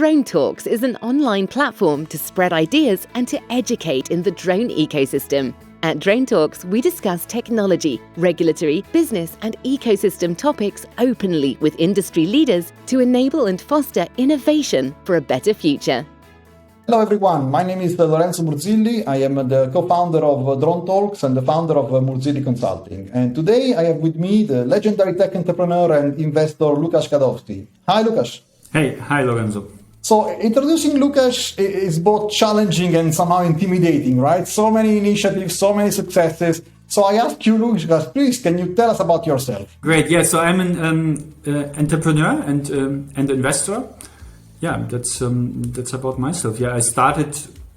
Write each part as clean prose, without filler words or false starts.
DroneTalks is an online platform to spread ideas and to educate in the drone ecosystem. At DroneTalks, we discuss technology, regulatory, business and ecosystem topics openly with industry leaders to enable and foster innovation for a better future. Hello everyone, my name is Lorenzo Murzilli. I am the co-founder of DroneTalks and the founder of Murzilli Consulting. And today I have with me the legendary tech entrepreneur and investor Lukasz Gadowski. Hi Lukasz. Hey, hi Lorenzo. So introducing Lukasz is both challenging and somehow intimidating, right? So many initiatives, so many successes. So I ask you, Lukasz, please, can you tell us about yourself? Great, yeah, so I'm an entrepreneur and investor. Yeah, that's about myself. Yeah, I started,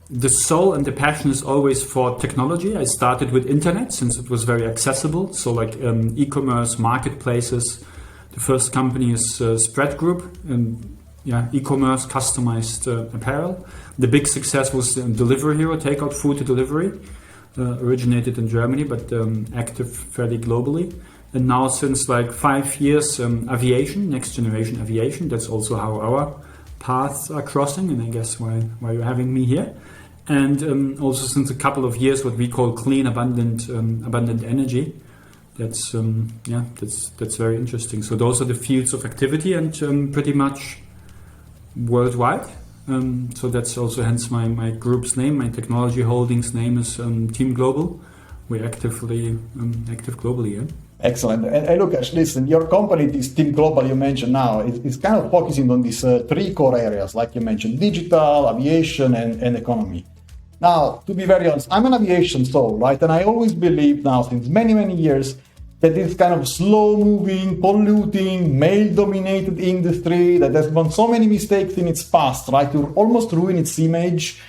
the soul and the passion is always for technology. I started with internet since it was very accessible. So like e-commerce, marketplaces. The first company is Spread Group, e-commerce, customized apparel. The big success was Delivery Hero, takeout food to delivery. Originated in Germany, but active fairly globally. And now since like 5 years, aviation, next generation aviation. That's also how our paths are crossing, and I guess why you're having me here. And also since a couple of years, what we call clean, abundant energy. That's very interesting. So those are the fields of activity, and pretty much worldwide. So that's also hence my group's name. My technology holdings name is Team Global. We're active globally. Yeah? Excellent. And Lukasz, listen, your company, this Team Global you mentioned now, is kind of focusing on these three core areas, like you mentioned, digital, aviation, and economy. Now, to be very honest, I'm an aviation soul, right? And I always believe now, since many, many years, that this kind of slow-moving, polluting, male-dominated industry that has done so many mistakes in its past, right, to almost ruin its image,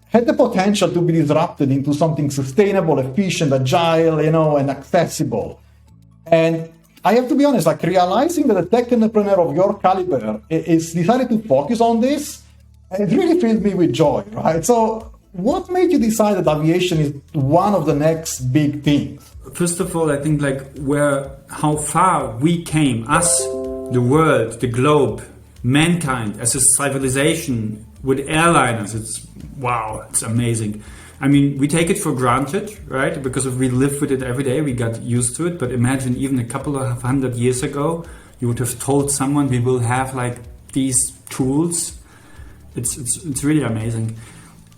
had the potential to be disrupted into something sustainable, efficient, agile, and accessible. And I have to be honest, like realizing that a tech entrepreneur of your caliber is decided to focus on this, it really filled me with joy, right? So what made you decide that aviation is one of the next big things? First of all, I think how far we came, us, the world, the globe, mankind as a civilization with airliners. It's amazing. I mean, we take it for granted, right? Because we live with it every day, we got used to it. But imagine even a couple of 100 years ago, you would have told someone we will have like these tools. It's really amazing.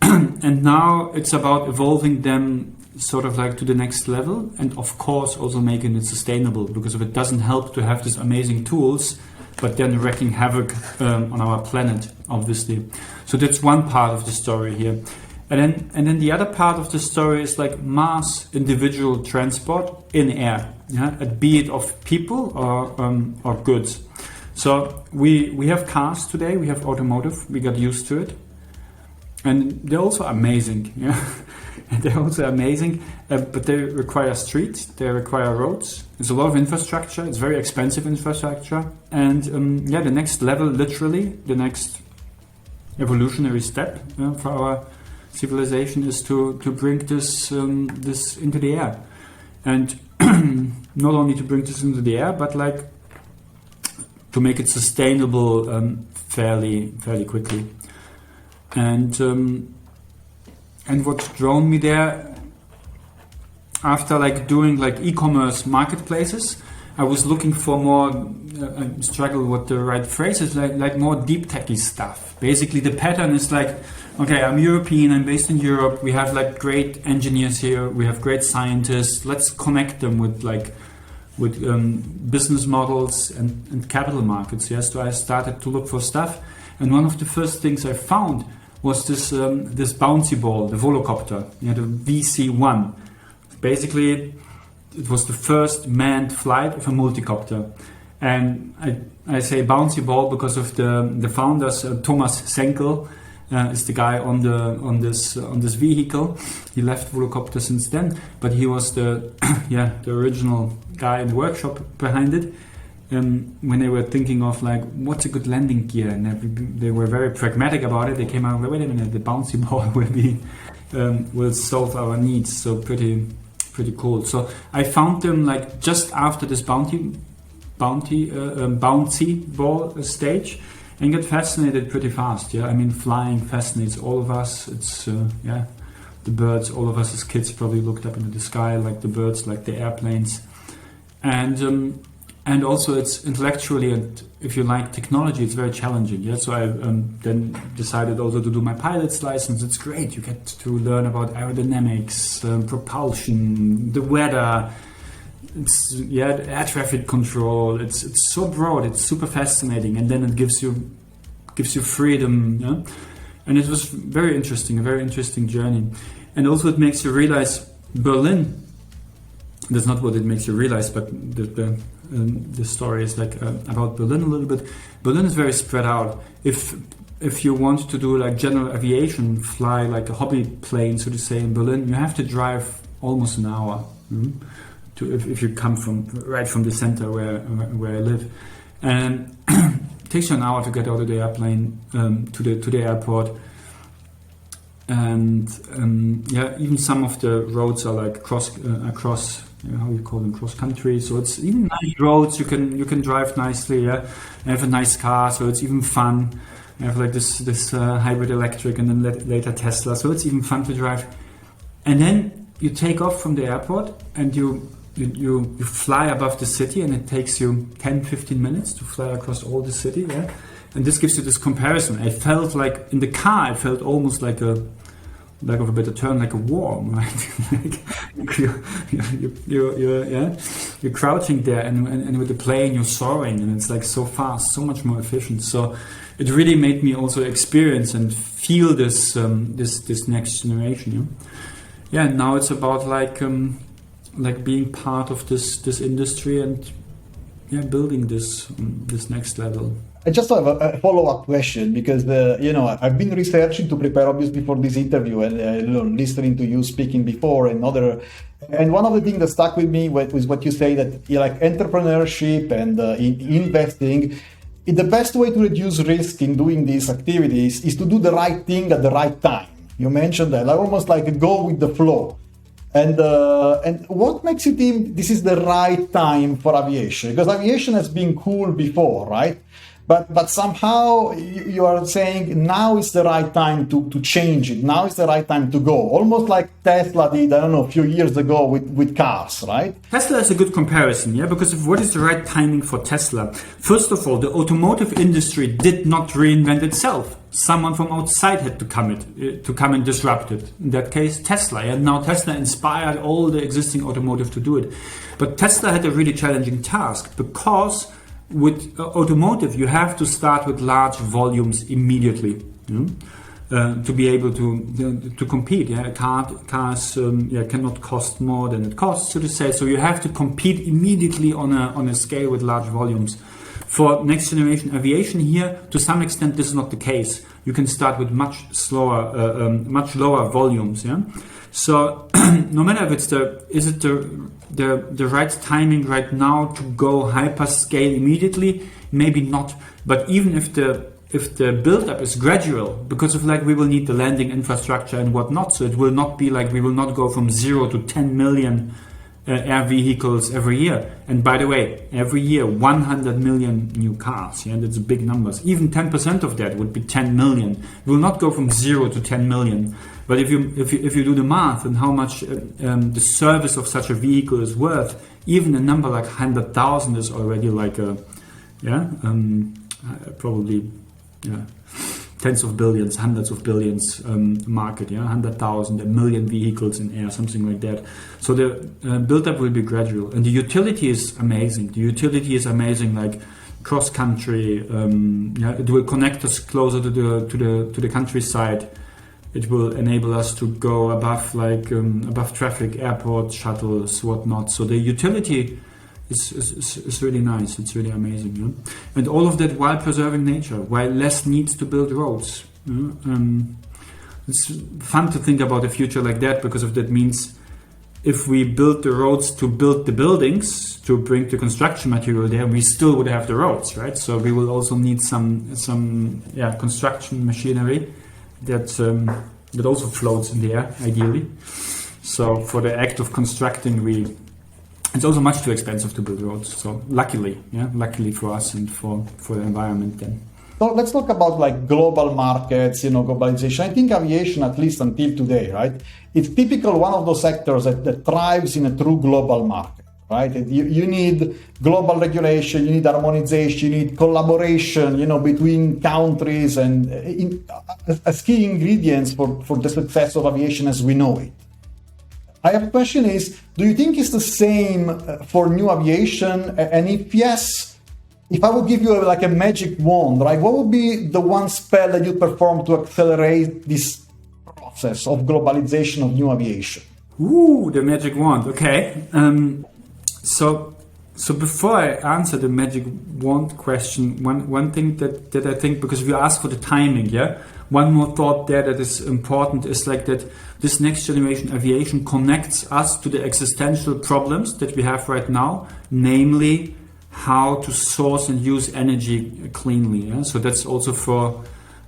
And now it's about evolving them sort of like to the next level, and of course also making it sustainable, because if it doesn't help to have these amazing tools, but then wreaking havoc on our planet, obviously. So that's one part of the story here. And then the other part of the story is like mass individual transport in air, be it of people or goods. So we have cars today, we have automotive, we got used to it. And they're also amazing, And they're also amazing, but they require streets, they require roads. There's a lot of infrastructure, it's very expensive infrastructure. And the next level, literally, the next evolutionary step for our civilization is to bring this into the air. And not only to bring this into the air, but like to make it sustainable fairly quickly. And what drawn me there, after like doing like e-commerce marketplaces, I was looking for more, I struggle with the right phrases, like more deep techy stuff. Basically the pattern is like, okay, I'm European, I'm based in Europe, we have like great engineers here, we have great scientists, let's connect them with business models and capital markets. Yes, so I started to look for stuff, and one of the first things I found was this bouncy ball, the Volocopter, the VC-1. Basically, it was the first manned flight of a multicopter. And I say bouncy ball because of the founders. Thomas Senkel is the guy on this vehicle. He left Volocopter since then, but he was the original guy in the workshop behind it. When they were thinking of like what's a good landing gear, and they were very pragmatic about it. They came out, wait a minute, the bouncy ball will solve our needs. So pretty cool. So I found them like just after this bouncy ball stage, and get fascinated pretty fast. Yeah, I mean, flying fascinates all of us. It's the birds. All of us as kids probably looked up into the sky like the birds, like the airplanes, and also it's intellectually, and if you like technology, it's very challenging. Yeah, so I then decided also to do my pilot's license. It's great. You get to learn about aerodynamics, propulsion, the weather. It's air traffic control. It's so broad. It's super fascinating, and then it gives you freedom. Yeah? And it was very interesting, a very interesting journey. And also it makes you realize Berlin. That's not what it makes you realize, but the story is like about Berlin a little bit. Berlin is very spread out. If you want to do like general aviation, fly like a hobby plane, so to say, in Berlin, you have to drive almost an hour. If you come right from the center where I live, and it takes you an hour to get out of the airplane to the airport, and even some of the roads are like across how you call them, cross country. So it's even nice roads. You can drive nicely. Yeah, I have a nice car, so it's even fun. I have like this hybrid electric, and then later Tesla. So it's even fun to drive. And then you take off from the airport, and you fly above the city, and it takes you 10-15 minutes to fly across all the city. Yeah, and this gives you this comparison. I felt like in the car, I felt almost like lack of a better term, like a worm, right? Like you're crouching there, and with the plane you're soaring, and it's like so fast, so much more efficient. So it really made me also experience and feel this next generation. Yeah, and now it's about like being part of this industry and building this next level. I just have a follow-up question because I've been researching to prepare obviously for this interview and listening to you speaking before and one of the things that stuck with me was what you say that like entrepreneurship and in investing, the best way to reduce risk in doing these activities is to do the right thing at the right time. You mentioned that, like almost like go with the flow. And what makes you think this is the right time for aviation? Because aviation has been cool before, right? But somehow you are saying now is the right time to change it. Now is the right time to go. Almost like Tesla did, I don't know, a few years ago with cars, right? Tesla is a good comparison, yeah? Because what is the right timing for Tesla? First of all, the automotive industry did not reinvent itself. Someone from outside had to come and disrupt it. In that case, Tesla. And now Tesla inspired all the existing automotive to do it. But Tesla had a really challenging task because with automotive, you have to start with large volumes immediately to be able to compete. Yeah, cars cannot cost more than it costs, so to say. So you have to compete immediately on a scale with large volumes. For next generation aviation here, to some extent, this is not the case. You can start with much lower volumes. Yeah. So no matter if is it the right timing right now to go hyperscale immediately, maybe not. But even if the build-up is gradual, because of like we will need the landing infrastructure and whatnot, so it will not be like we will not go from 0 to 10 million air vehicles every year. And by the way, every year 100 million new cars. Yeah, that's big numbers. Even 10% of that would be 10 million. We will not go from 0 to 10 million. But if you do the math and how much the service of such a vehicle is worth, even a number like 100,000 is already like probably tens of billions, hundreds of billions market. 100,000, a million vehicles in air, something like that. So the build-up will be gradual, and the utility is amazing. Like cross country. It will connect us closer to the countryside. It will enable us to go above traffic, airports, shuttles, whatnot. So the utility is really nice. It's really amazing. Yeah? And all of that while preserving nature, while less needs to build roads. It's fun to think about a future like that, because of that means if we build the roads to build the buildings, to bring the construction material there, we still would have the roads, right? So we will also need some construction machinery that also floats in the air, ideally. So for the act of constructing, it's also much too expensive to build roads. So luckily for us and for the environment then. So let's talk about like global markets, globalization. I think aviation, at least until today, right, it's typical one of those sectors that thrives in a true global market, right? You need global regulation, you need harmonization, you need collaboration, between countries, and as key ingredients for the success of aviation as we know it. I have a question is, do you think it's the same for new aviation? And if yes, if I would give you like a magic wand, right, what would be the one spell that you perform to accelerate this process of globalization of new aviation? Ooh, the magic wand. Okay. So before I answer the magic wand question, one thing that I think, because we asked for the timing, yeah, one more thought there that is important is like that this next generation aviation connects us to the existential problems that we have right now, namely how to source and use energy cleanly. Yeah? So that's also for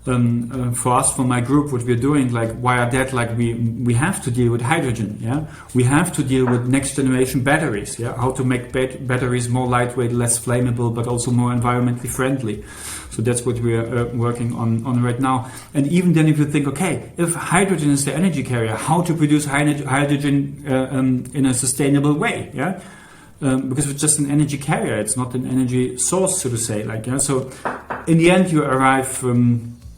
us, for my group, what we're doing, like via that, like we have to deal with hydrogen, yeah. We have to deal with next generation batteries, yeah. How to make batteries more lightweight, less flammable, but also more environmentally friendly. So that's what we're working on right now. And even then, if you think, okay, if hydrogen is the energy carrier, how to produce hydrogen in a sustainable way, yeah. Because it's just an energy carrier, it's not an energy source, so to say. Like, yeah. So in the end, you arrive.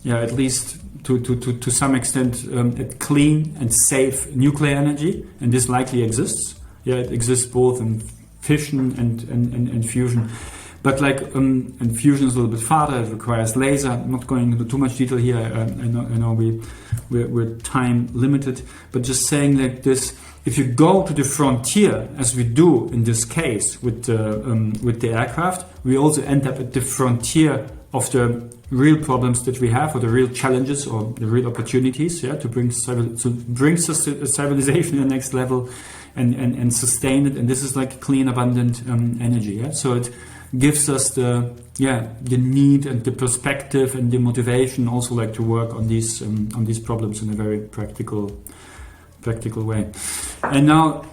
At least to some extent, at clean and safe nuclear energy, and this likely exists. Yeah, it exists both in fission and fusion. But and fusion is a little bit farther. It requires laser. I'm not going into too much detail here. I know we're time limited. But just saying like this, if you go to the frontier, as we do in this case with the aircraft, we also end up at the frontier of the real problems that we have, or the real challenges, or the real opportunities, yeah, to bring civilization to the next level and sustain it. And this is like clean, abundant energy. Yeah? So it gives us the need and the perspective and the motivation also like to work on these problems in a very practical way. And now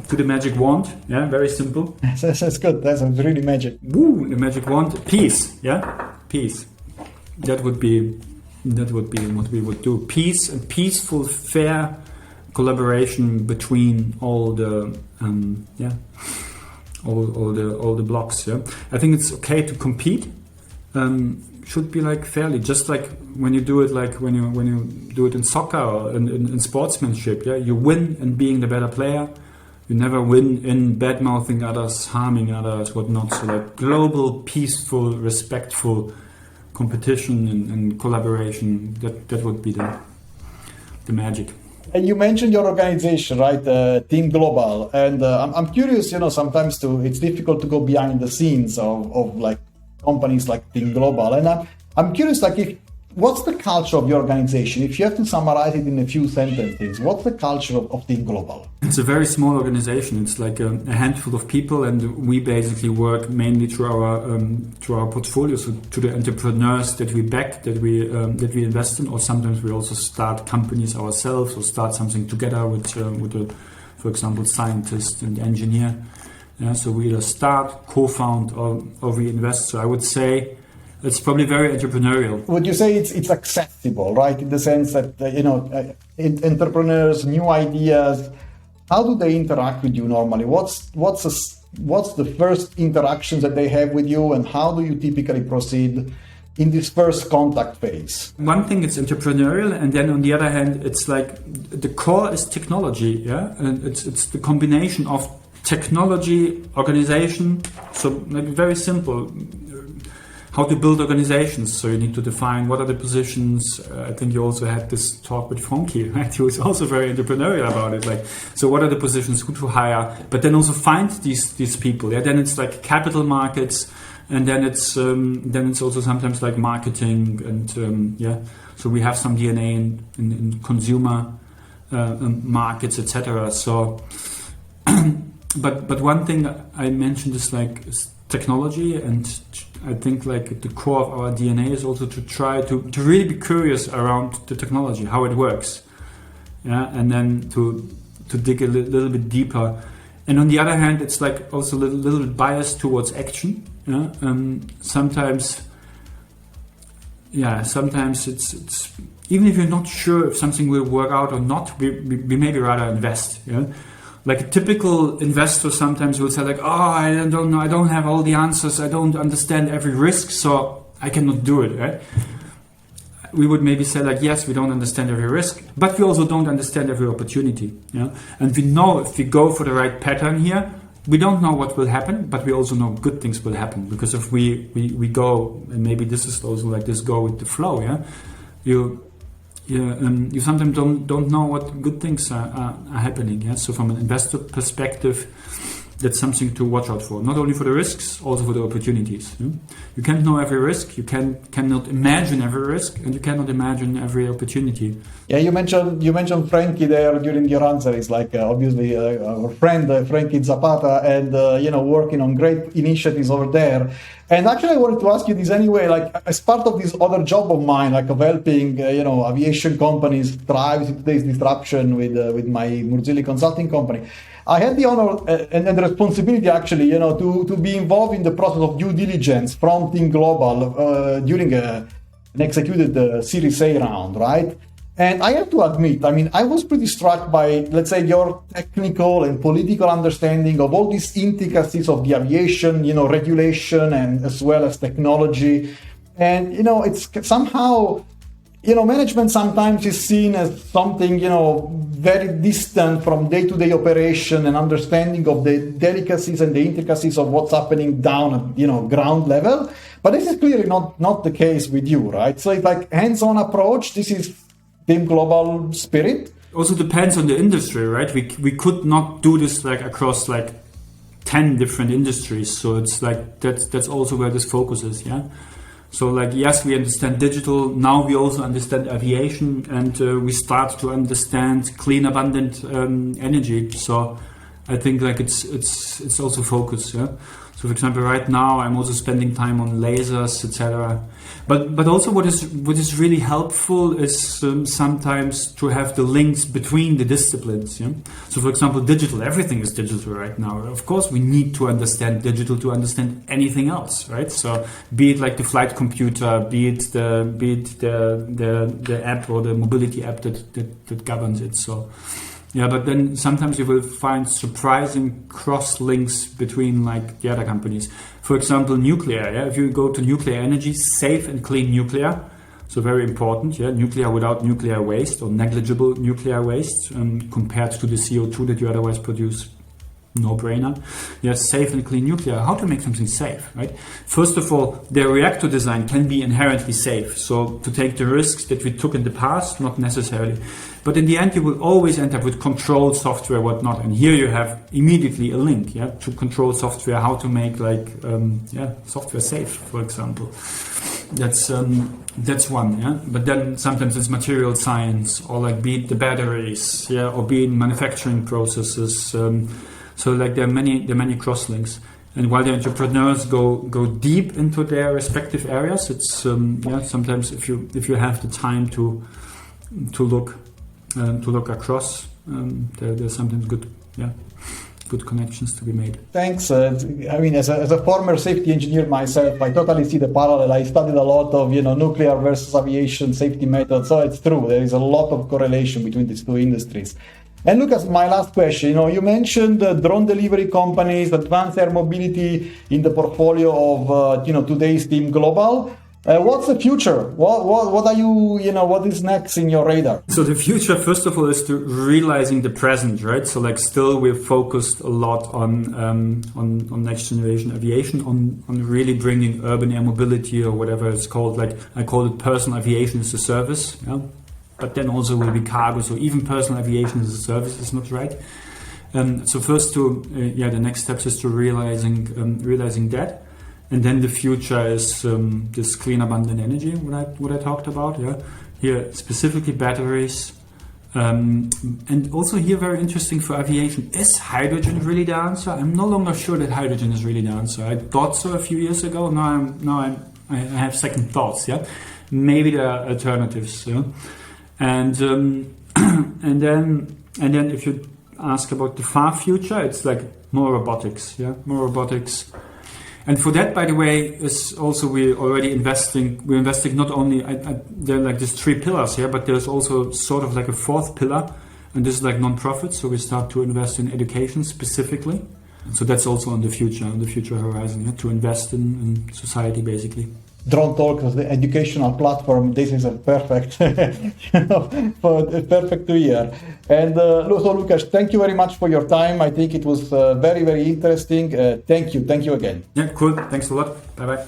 to the magic wand. Yeah, very simple. That's good. That's really magic. Woo, the magic wand. Peace. Yeah, peace. That would be what we would do. Peace and peaceful, fair collaboration between all the all the blocks. Yeah, I think it's okay to compete. Should be like fairly, just like when you do it, like when you do it in soccer or in sportsmanship. Yeah, you win in being the better player. You never win in bad mouthing others, harming others, whatnot. So like global, peaceful, respectful competition and collaboration, that would be the magic. And you mentioned your organization, right? Team Global. And I'm curious, sometimes it's difficult to go behind the scenes of like companies like Team Global. And I'm curious, like, what's the culture of your organization? If you have to summarize it in a few sentences, what's the culture of Team Global? It's a very small organization. It's like a handful of people, and we basically work mainly through our portfolio, so to the entrepreneurs that we back, that we invest in, or sometimes we also start companies ourselves or start something together with a, for example, scientist and engineer. Yeah, so we either start, co-found, or we invest. So I would say it's probably very entrepreneurial. Would you say it's accessible, right? In the sense that, entrepreneurs, new ideas, how do they interact with you normally? What's the first interactions that they have with you, and how do you typically proceed in this first contact phase? One thing, it's entrepreneurial, and then on the other hand, it's like the core is technology, yeah? And it's the combination of technology, organization, so maybe very simple. How to build organizations. So you need to define what are the positions. I think you also had this talk with Frankie, right? He was also very entrepreneurial about it. Like, so what are the positions, who to hire, but then also find these people. Yeah, then it's like capital markets, and then it's also sometimes like marketing and So we have some DNA in consumer markets, etc. So, but one thing I mentioned is like technology, and I think like the core of our DNA is also to try to really be curious around the technology, how it works, yeah, and then to dig a little bit deeper. And on the other hand, it's like also a little bit biased towards action. Yeah? Sometimes yeah, sometimes it's even if you're not sure if something will work out or not, we maybe rather invest. Yeah, like a typical investor sometimes will say like, oh, I don't know, I don't have all the answers, I don't understand every risk, so I cannot do it. Right? We would maybe say like, yes, we don't understand every risk, but we also don't understand every opportunity. Yeah, and we know if we go for the right pattern here. We don't know what will happen, but we also know good things will happen, because if we go, and maybe this is also like this, go with the flow. Yeah, you sometimes don't know what good things are happening. Yeah, so from an investor perspective, that's something to watch out for. Not only for the risks, also for the opportunities. Yeah? You can't know every risk. You cannot imagine every risk, and you cannot imagine every opportunity. Yeah, you mentioned Frankie there during your answer. It's like obviously our friend Frankie Zapata, and working on great initiatives over there. And actually, I wanted to ask you this anyway. Like as part of this other job of mine, like of helping aviation companies thrive in today's disruption with my Murzilli consulting company. I had the honor and the responsibility actually, to be involved in the process of due diligence from Team Global during an executed Series A round, right? And I have to admit, I was pretty struck by, let's say, your technical and political understanding of all these intricacies of the aviation, regulation, and as well as technology. And, it's somehow, management sometimes is seen as something, very distant from day-to-day operation and understanding of the delicacies and the intricacies of what's happening down at, ground level. But this is clearly not the case with you, right? So it's like hands-on approach. This is Team Global spirit. Also depends on the industry, right? We could not do this like across like 10 different industries. So it's like that's also where this focus is, yeah. So like, yes, we understand digital. Now we also understand aviation, and we start to understand clean, abundant energy. So I think like it's also focus. Yeah. So for example, right now I'm also spending time on lasers, etc. But also what is really helpful is sometimes to have the links between the disciplines. Yeah? So for example, digital, everything is digital right now. Of course, we need to understand digital to understand anything else, right? So be it like the flight computer, be it the app or the mobility app that governs it. So. Yeah, but then sometimes you will find surprising cross links between like the other companies. For example, nuclear. Yeah, if you go to nuclear energy, safe and clean nuclear, so very important. Yeah, nuclear without nuclear waste or negligible nuclear waste compared to the CO2 that you otherwise produce. No brainer. Yes, safe and clean nuclear. How to make something safe, right? First of all, the reactor design can be inherently safe. So to take the risks that we took in the past, not necessarily. But in the end, you will always end up with control software, whatnot. And here you have immediately a link, yeah, to control software, how to make like, software safe, for example. That's one, yeah. But then sometimes it's material science, or like be it the batteries, yeah, or be it manufacturing processes. So like there are many crosslinks, and while the entrepreneurs go deep into their respective areas, it's sometimes if you have the time to look across, there's sometimes good connections to be made. Thanks. As a former safety engineer myself, I totally see the parallel. I studied a lot of nuclear versus aviation safety methods, so it's true. There is a lot of correlation between these two industries. And Lukasz, my last question, you mentioned drone delivery companies, advanced air mobility in the portfolio of, today's Team Global. What's the future? What are you, what is next in your radar? So the future, first of all, is to realizing the present, right? So like still we're focused a lot on next generation aviation, on really bringing urban air mobility or whatever it's called. Like I call it personal aviation as a service, yeah? But then also will be cargo. So even personal aviation as a service is not right. So first the next steps is to realizing that. And then the future is this clean, abundant energy, what I talked about. Yeah, here specifically batteries, and also here very interesting for aviation. Is hydrogen really the answer? I'm no longer sure that hydrogen is really the answer. I thought so a few years ago. Now I have second thoughts. Yeah, maybe there are alternatives. Yeah? And then if you ask about the far future, it's like more robotics. Yeah, more robotics. And for that, by the way, is also we're investing not only, there are like these 3 pillars here, but there's also sort of like a 4th pillar, and this is like non-profit. So we start to invest in education specifically. So that's also on the future horizon, to invest in society basically. DroneTalks as the educational platform. This is a perfect, perfect to hear. And so Lukasz, thank you very much for your time. I think it was very, very interesting. Thank you again. Yeah, cool. Thanks a lot. Bye-bye.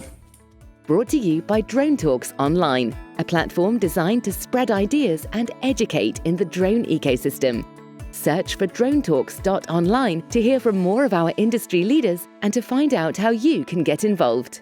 Brought to you by DroneTalks Online, a platform designed to spread ideas and educate in the drone ecosystem. Search for DroneTalks.online to hear from more of our industry leaders and to find out how you can get involved.